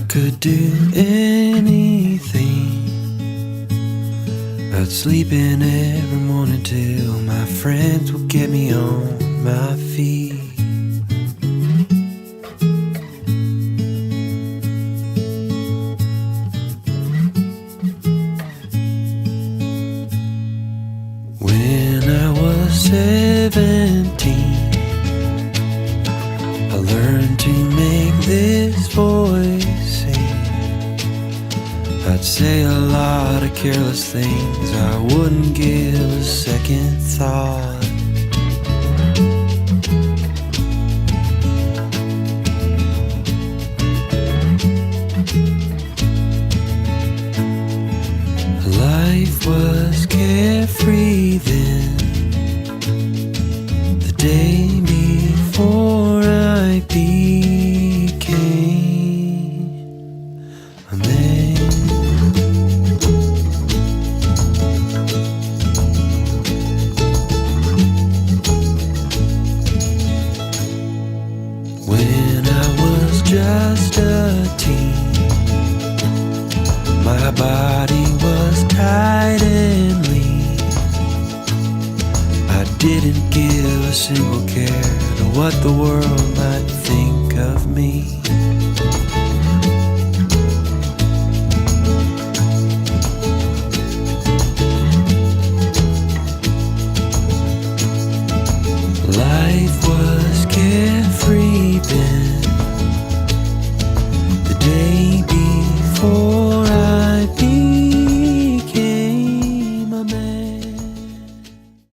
could do anything. I'd sleep in every morning till my friends would get me on my feet. When I was 17, I learned to make this voice sing. I'd say a lot of careless things I wouldn't give a second thought. Life was carefree then, the day before I became a man. When I was just a teen, my body was tight and lean. I didn't give a single care to what the world might think of me.